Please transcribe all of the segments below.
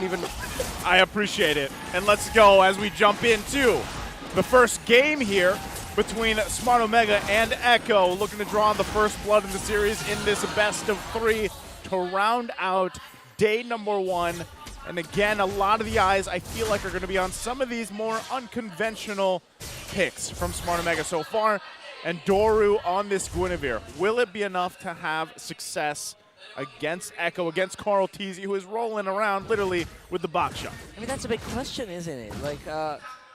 Even I appreciate it. And let's go as we jump into the first game here between Smart Omega and Echo, looking to draw the first blood in the series in this best of 3 to round out day number 1. And again, a lot of the eyes, I feel like, are going to be on some of these more unconventional picks from Smart Omega so far. And Doru on this Guinevere. Will it be enough to have success against Echo, against Carl Teasy, who is rolling around literally with the box shot? I mean, that's a big question, isn't it? Like,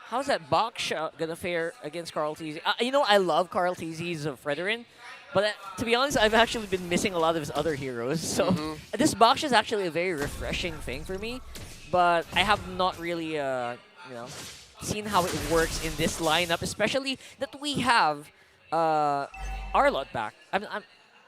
how's that box shot going to fare against Carl Teasy? You know, I love Carl Teasy's Fredrin, but to be honest, I've actually been missing a lot of his other heroes. So this box shot is actually a very refreshing thing for me, but I have not really, seen how it works in this lineup, especially that we have Arlott back.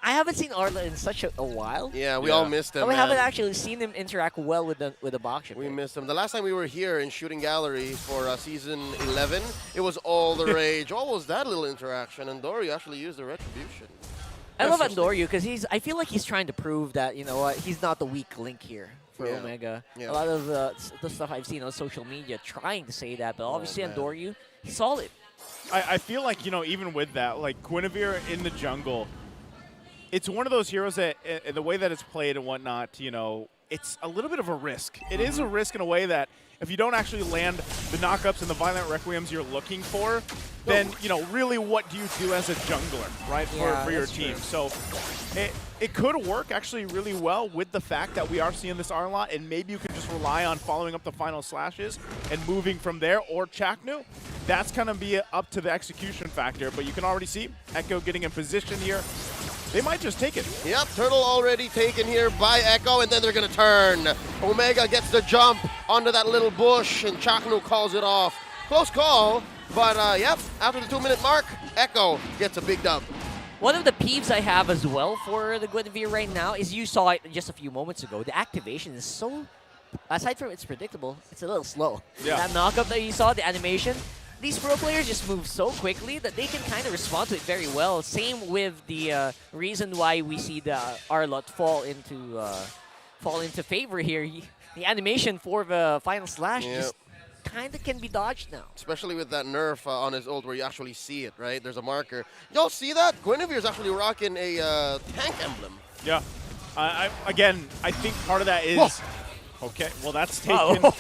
I haven't seen Arlott in such a while. Yeah, we all missed him. And we haven't actually seen him interact well with the box shot. We missed him. The last time we were here in Shooting Gallery for season 11, it was all the rage. What was that little interaction? And Dory actually used the retribution. I love Andoryu because I feel like he's trying to prove that, you know what, he's not the weak link here for Omega. Yeah. A lot of the stuff I've seen on social media trying to say that, but obviously Andoryu, he's solid. I feel like, even with that, like Guinevere in the jungle, it's one of those heroes that the way that it's played and whatnot, it's a little bit of a risk. It is a risk in a way that if you don't actually land the knockups and the violent requiems you're looking for, then, really what do you do as a jungler, right, for your team? True. So it could work actually really well with the fact that we are seeing this Arlott, and maybe you could just rely on following up the final slashes and moving from there, or Chaknu. That's going to be up to the execution factor, but you can already see Echo getting in position here. They might just take it. Yep, Turtle already taken here by Echo, and then they're going to turn. Omega gets the jump onto that little bush, and Chaknu calls it off. Close call, but yep, after the 2-minute mark, Echo gets a big dub. One of the peeves I have as well for the Guinevere right now is you saw it just a few moments ago. The activation is so, aside from it's predictable, it's a little slow. Yeah. That knockup that you saw, the animation, these pro players just move so quickly that they can kind of respond to it very well. Same with the reason why we see the Arlott fall into favor here. The animation for the final slash just kind of can be dodged now. Especially with that nerf on his ult where you actually see it, right? There's a marker. Y'all see that? Guinevere's actually rocking a tank emblem. Yeah. Again, I think part of that is... Whoa. Okay, well, that's taken.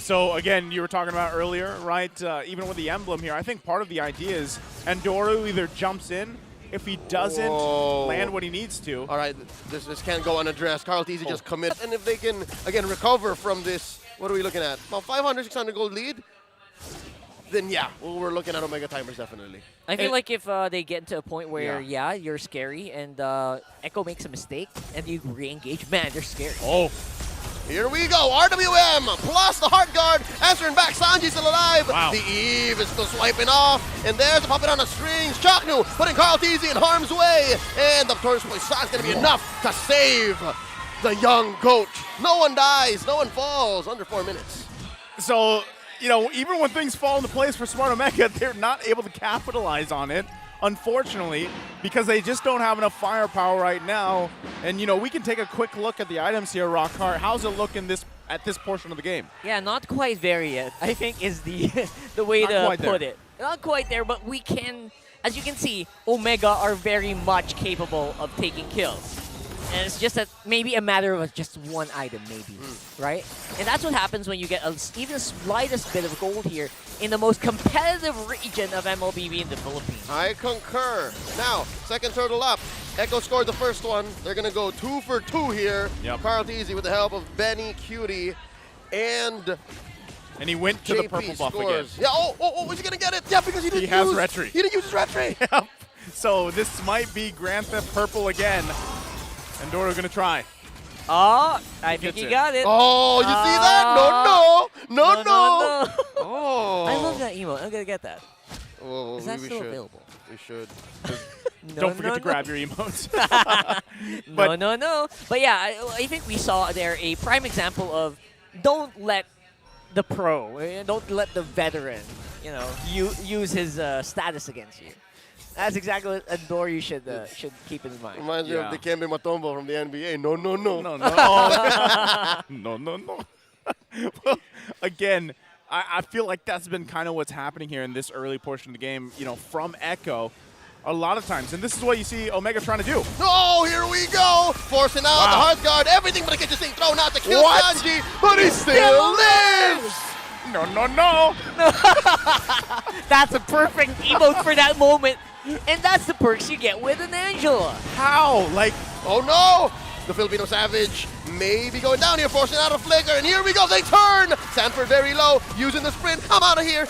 So, again, you were talking about earlier, right? Even with the emblem here, I think part of the idea is Andoryu either jumps in. If he doesn't land what he needs to. All right, this can't go unaddressed. Carl Teasy just commits. And if they can, again, recover from this, what are we looking at? About 500, 600 gold lead? Then, yeah, we're looking at Omega timers, definitely. I feel like if they get to a point where, you're scary and Echo makes a mistake and you re-engage, man, they're scary. Oh. Here we go, RWM plus the Heart Guard, answering back, Sanji's still alive. Wow. The Eve is still swiping off, and there's the puppet on the strings. Chaknu putting Carl Teasy in harm's way, and the Tortoise Boy shot's gonna be enough to save the young goat. No one dies, no one falls, under 4 minutes. So, even when things fall into place for Smart Omega, they're not able to capitalize on it, unfortunately, because they just don't have enough firepower right now. And, we can take a quick look at the items here, Rockhart. How's it looking at this portion of the game? Yeah, not quite there yet, I think is the the way to put it. Not quite there, but we can, as you can see, Omega are very much capable of taking kills. And it's just that maybe a matter of just one item, maybe, right? And that's what happens when you get even the slightest bit of gold here in the most competitive region of MLBB in the Philippines. I concur. Now, second turtle up. Echo scored the first one. They're going to go 2 for 2 here. Yep. Carl Teasy with the help of Benny, Cutie, and he went to JP the purple buff scores. again. Yeah, is he going to get it? Yeah, because he didn't has retry. He didn't use his retry. Yep. So this might be Grand Theft Purple again. And Doru gonna try. Oh, I think he got it. Oh, you see that? No. Oh. I love that emote. I'm gonna get that. Oh, Is that still available? We should. Don't forget to grab your emotes. No. But yeah, I think we saw there a prime example of don't let the pro, don't let the veteran, use his status against you. That's exactly what Andoryu should keep in mind. Reminds me of the Kembe Matombo from the NBA. No. No. Well, again, I feel like that's been kind of what's happening here in this early portion of the game, from Echo. A lot of times, and this is what you see Omega trying to do. Oh, here we go! Forcing out the hard guard, everything but a kitchen sink thrown out to kill Sanji, but he still lives! No, no, no! That's a perfect emote for that moment. And that's the perks you get with an Angela. How? Oh no! The Filipino Savage may be going down here, forcing out a flicker, and here we go, they turn! Sanford very low, using the sprint, I'm out of here!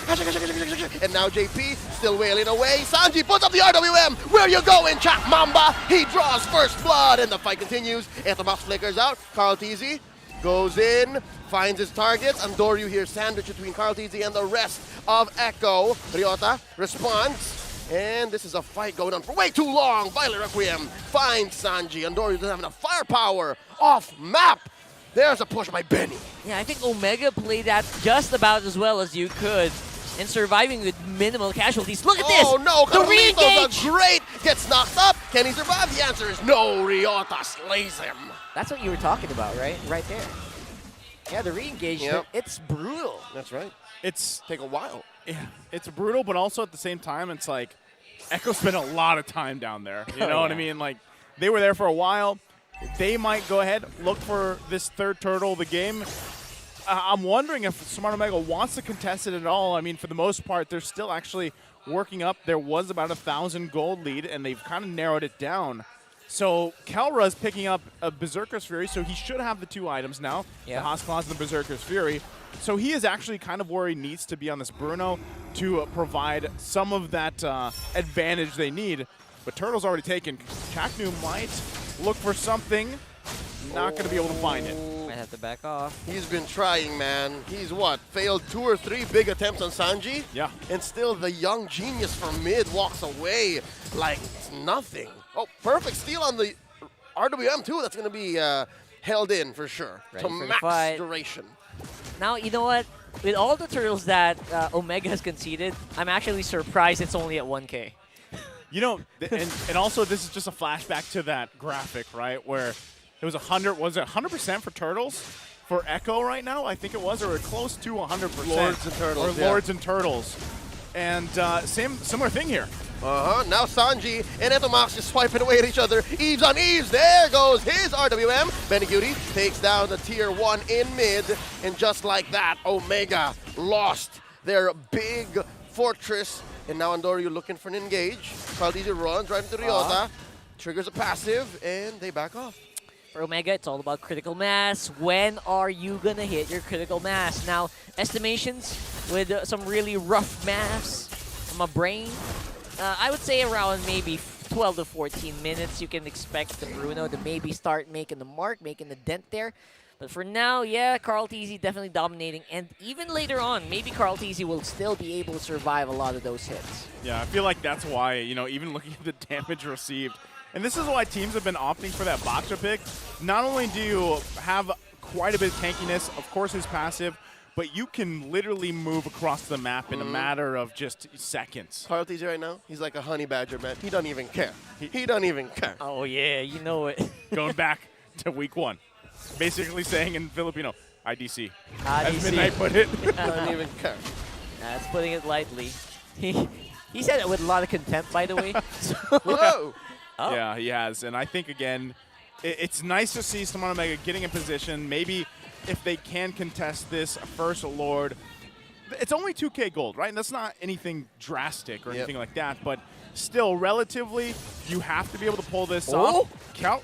And now JP still wailing away. Sanji puts up the RWM! Where you going, Chap Mamba? He draws first blood, and the fight continues. Etomax flickers out, Carl Tizzy goes in, finds his targets, and Doryu here sandwiched between Carl Tizzy and the rest of Echo. Ryota responds. And this is a fight going on for way too long. Violet Requiem finds Sanji. And Doryu doesn't have enough firepower. Off map. There's a push by Benny. Yeah, I think Omega played that just about as well as you could in surviving with minimal casualties. Look at this! Oh no, the re-engage! Great! Gets knocked up. Can he survive? The answer is no. Ryota slays him. That's what you were talking about, right? Right there. Yeah, the re-engage, it's brutal. That's right. It's take a while. Yeah, it's brutal, but also at the same time, it's like Echo spent a lot of time down there. You know what I mean? Like, they were there for a while. They might go ahead, look for this third turtle of the game. I'm wondering if Smart Omega wants to contest it at all. I mean, for the most part, they're still actually working up. There was about 1,000 gold lead, and they've kind of narrowed it down. So Kelra's picking up a Berserker's Fury, so he should have the 2 items now, the Haas-Claws and the Berserker's Fury. So he is actually kind of where he needs to be on this Bruno to provide some of that advantage they need. But Turtle's already taken. Chaknu might look for something. Not going to be able to find it. Might have to back off. He's been trying, man. He's failed 2 or 3 big attempts on Sanji? Yeah. And still the young genius from mid walks away like it's nothing. Oh, perfect steal on the RWM too. That's going to be held in for sure. Ready to for the max fight. duration. Now, you know what? With all the turtles that Omega has conceded, I'm actually surprised it's only at 1K. You know, and also this is just a flashback to that graphic, right, where it was 100% for turtles for Echo right now? I think it was, or close to 100%. Lords and turtles. Or Lords and turtles. And similar thing here. Now Sanji and Etomax just swiping away at each other. Eves on Eves. There goes his RWM. Beniguti takes down the tier 1 in mid. And just like that, Omega lost their big fortress. And now Andoryu looking for an engage. Caldezi runs right into Ryota. Triggers a passive, and they back off. For Omega, it's all about critical mass. When are you going to hit your critical mass? Now, estimations with some really rough maths from my brain, I would say around maybe 12 to 14 minutes, you can expect the Bruno to maybe start making the mark, making the dent there. But for now, yeah, Carl Tizzy definitely dominating. And even later on, maybe Carl Tizzy will still be able to survive a lot of those hits. Yeah, I feel like that's why, even looking at the damage received, and this is why teams have been opting for that Baksha pick. Not only do you have quite a bit of tankiness, of course his passive, but you can literally move across the map in a matter of just seconds. Carl Tizzy right now, he's like a honey badger, man. He doesn't even care. He doesn't even care. Oh, yeah, you know it. Going back to week 1. Basically saying in Filipino, IDC. As Midnight put it. Doesn't even care. That's putting it lightly. He said it with a lot of contempt, by the way. Whoa! Oh. Yeah, he has. And I think, again, it's nice to see Smart Omega getting in position. Maybe if they can contest this first Lord. It's only 2K gold, right? And that's not anything drastic or anything like that. But still, relatively, you have to be able to pull this off.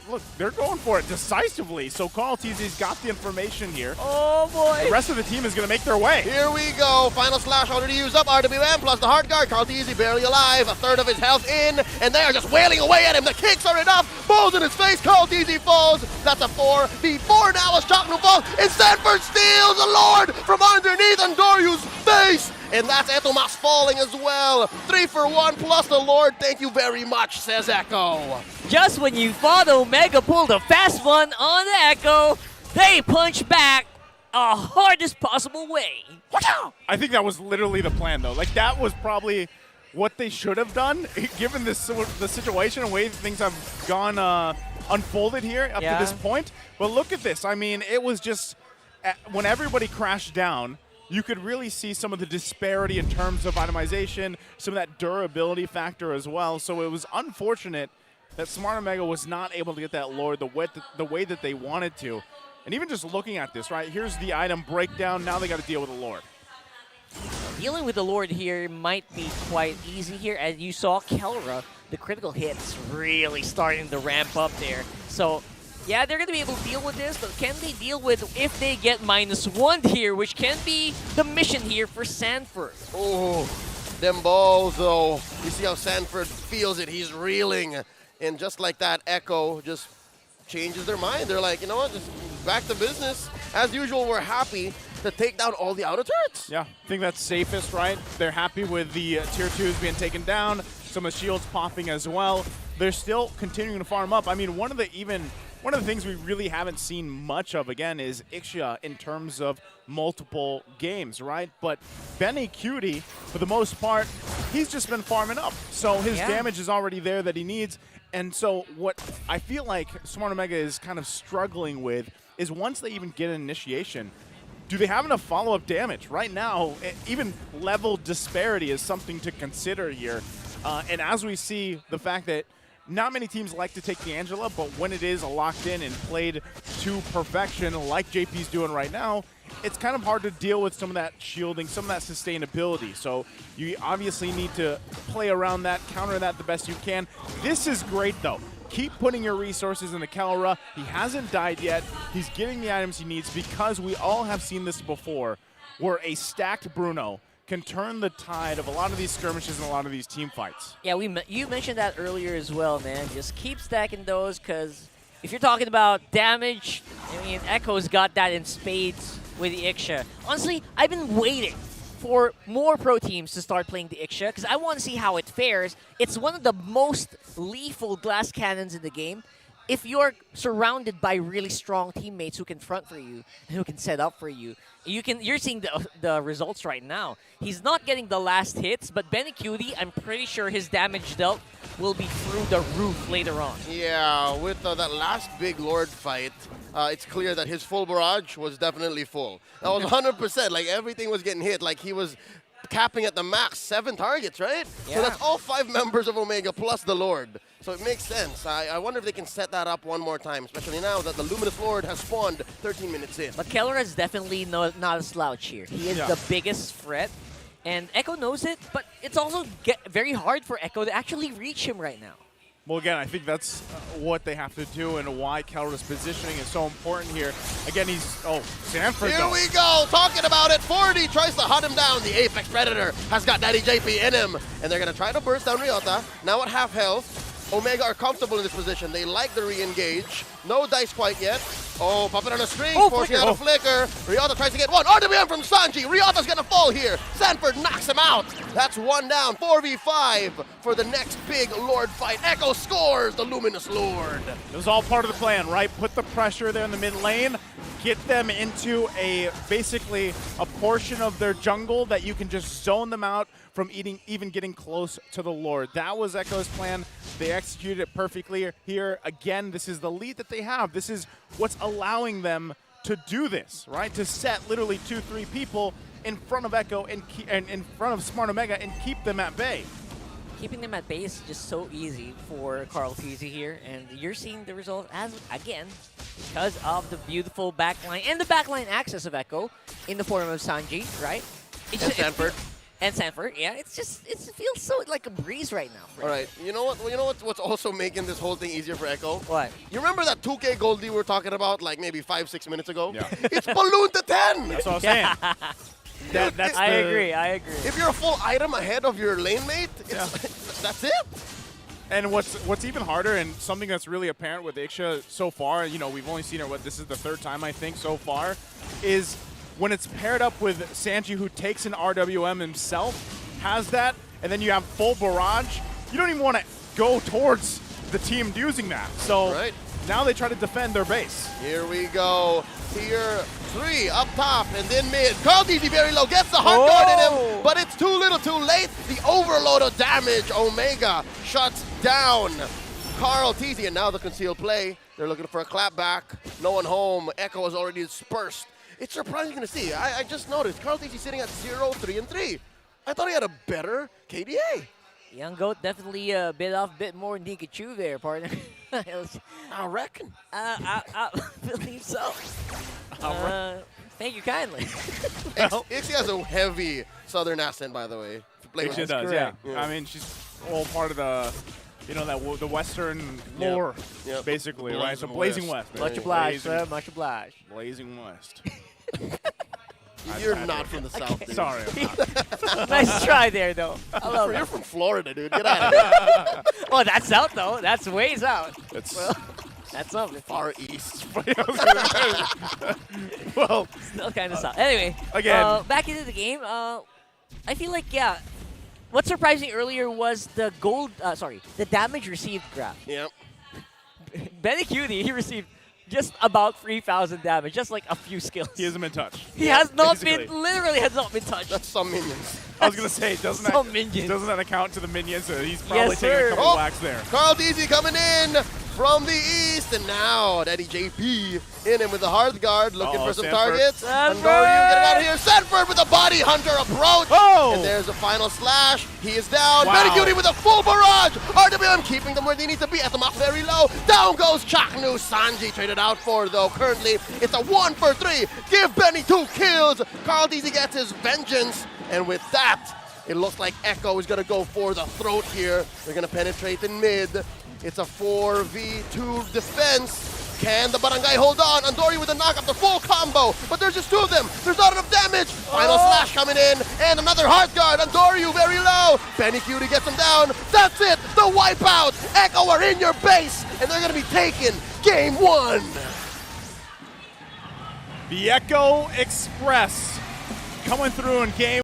Look, they're going for it decisively. So Carl Tizzy's got the information here. Oh, boy. The rest of the team is going to make their way. Here we go. Final slash already used up. RWM plus the hard guard. Carl Tizzy barely alive. A third of his health in. And they are just wailing away at him. The kicks are enough. Balls in his face. Carl Tizzy falls. That's a 4. The 4 now as Chaknu falls. And Stanford steals the Lord from underneath Andoryu's face. And that's Etomax falling as well. 3 for 1 plus the Lord. Thank you very much, says Echo. Just when you thought Omega pulled a fast one on the Echo, they punch back a hardest possible way. I think that was literally the plan, though. Like, that was probably what they should have done, given the situation and way things have gone unfolded here up to this point. But look at this. I mean, it was just when everybody crashed down, you could really see some of the disparity in terms of itemization, some of that durability factor as well. So it was unfortunate that Smart Omega was not able to get that Lord the way that they wanted to. And even just looking at this, right, here's the item breakdown. Now they got to deal with the Lord. Dealing with the Lord here might be quite easy here. As you saw, Kelra, the critical hits really starting to ramp up there. So, yeah, they're going to be able to deal with this, but can they deal with if they get -1 here, which can be the mission here for Sanford? Oh, them balls, though. You see how Sanford feels it. He's reeling. And just like that, Echo just changes their mind. They're like, you know what, just back to business. As usual, we're happy to take down all the outer turrets. Yeah, I think that's safest, right? They're happy with the tier 2s being taken down, some of the shields popping as well. They're still continuing to farm up. I mean, one of the things we really haven't seen much of, again, is Ixia in terms of multiple games, right? But Benny Cutie, for the most part, he's just been farming up. So his damage is already there that he needs. And so what I feel like Smart Omega is kind of struggling with is once they even get an initiation, do they have enough follow-up damage? Right now, even level disparity is something to consider here. And as we see the fact that not many teams like to take the Angela, but when it is locked in and played to perfection like JP's doing right now, it's kind of hard to deal with some of that shielding, some of that sustainability. So you obviously need to play around that, counter that the best you can. This is great, though. Keep putting your resources into Kelra. He hasn't died yet. He's getting the items he needs because we all have seen this before, where a stacked Bruno can turn the tide of a lot of these skirmishes and a lot of these team fights. Yeah, you mentioned that earlier as well, man. Just keep stacking those, because if you're talking about damage, I mean, Echo's got that in spades with the Ixia. Honestly, I've been waiting for more pro teams to start playing the Ixia, because I want to see how it fares. It's one of the most lethal glass cannons in the game. If you're surrounded by really strong teammates who can front for you and who can set up for you, you're seeing the results right now. He's not getting the last hits, but Benny Cutie, I'm pretty sure his damage dealt will be through the roof later on. Yeah, with that last big Lord fight, it's clear that his full barrage was definitely full. That was 100%. Like, everything was getting hit. Like, he was capping at the max 7 targets, right? Yeah. So that's all 5 members of Omega plus the Lord. So it makes sense. I wonder if they can set that up one more time, especially now that the Luminous Lord has spawned 13 minutes in. But Kelra is definitely not a slouch here. He is the biggest threat, and Echo knows it, but it's also very hard for Echo to actually reach him right now. Well, again, I think that's what they have to do and why Kelra's positioning is so important here. Again, Sanford. Here we go, talking about it. 40 tries to hunt him down. The Apex Predator has got Daddy JP in him, and they're going to try to burst down Ryota. Now at half health. Omega are comfortable in this position. They like the re-engage. No dice quite yet. Oh, pop it on a string, forcing out a flicker. Ryota tries to get one. RWM from Sanji. Ryota's gonna fall here. Sanford knocks him out. That's 1 down. 4v5 for the next big Lord fight. Echo scores the Luminous Lord. It was all part of the plan, right? Put the pressure there in the mid lane. Get them into basically a portion of their jungle that you can just zone them out from even getting close to the Lord. That was Echo's plan. They executed it perfectly here. Again, this is the lead that they have. This is what's allowing them to do this, right? To set literally 2-3 people in front of Echo and in front of Smart Omega and keep them at bay. Keeping them at bay is just so easy for Carl Teasy here, and you're seeing the result again because of the beautiful backline and the backline access of Echo in the form of Sanji, right? And Sanford. And Sanford, yeah, it feels so like a breeze right now. All right, you know what's also making this whole thing easier for Echo? What? You remember that 2K Goldie we were talking about like maybe 5-6 minutes ago? Yeah. It's balloon to 10. That's what I'm saying. I agree. If you're a full item ahead of your lane mate, that's it. And what's even harder, and something that's really apparent with Ixia so far, we've only seen her, this is the 3rd time I think so far, is when it's paired up with Sanji, who takes an RWM himself, has that, and then you have full barrage, you don't even want to go towards the team using that. So now they try to defend their base. Here we go. Tier 3 up top and then mid. Carl DZ very low, gets the hard guard in him, but it's too little too late. The overload of damage. Omega shuts down Carl TZ, and now the concealed play. They're looking for a clap back. No one home. Echo is already dispersed It's surprising to see. I just noticed Carl TC sitting at 0-3-3. I thought he had a better KDA. Young Goat definitely bit off a bit more than he could chew there, partner. I reckon. I believe so. Thank you kindly. Ixie has a heavy southern accent, by the way. She does, yeah. I mean, she's all part of the, the Western lore, basically, right? So Blazing West. Much obliged, sir. Much obliged. Blazing West. You're not from the South, dude. Sorry. I'm not. Nice try there, though. I love You're it. from Florida, dude. Get out of here. Oh, that's out, though. That's ways out. It's That's something. Far east. well, Still kind of south. Anyway, again. back into the game. I feel like, what surprised me earlier was the the damage received graph. Yep. Benny Cutie, he received just about 3,000 damage, just like a few skills. He hasn't been touched. He has not basically. been, literally has not been touched. That's some minions. I was going to say, doesn't minions. that account to the minions? So he's probably Yes, taking sir. a couple whacks there. Carl DZ coming in from the east, and now Daddy JP in him with the hard guard, looking for some Sanford. targets. Sanford! Andoryu getting out of here. Sanford with a body hunter approach. Oh! And there's a final slash. He is down. Wow. Benny Cutie with a full barrage. RWM keeping them where they need to be. At them up very low. Down goes Chaknu. Sanji traded out for, though. Currently, it's a 1-for-3. Give Benny 2 kills. Carl DZ gets his vengeance. And with that, it looks like Echo is going to go for the throat here. They're going to penetrate in mid. It's a 4v2 defense. Can the Barangay hold on? Andoryu with a knockup, the full combo. But there's just 2 of them. There's not enough damage. Final slash coming in. And another hard guard. Andoryu very low. Benny Cutie gets him down. That's it. The wipeout. Echo are in your base. And they're going to be taking game 1. The Echo Express coming through in game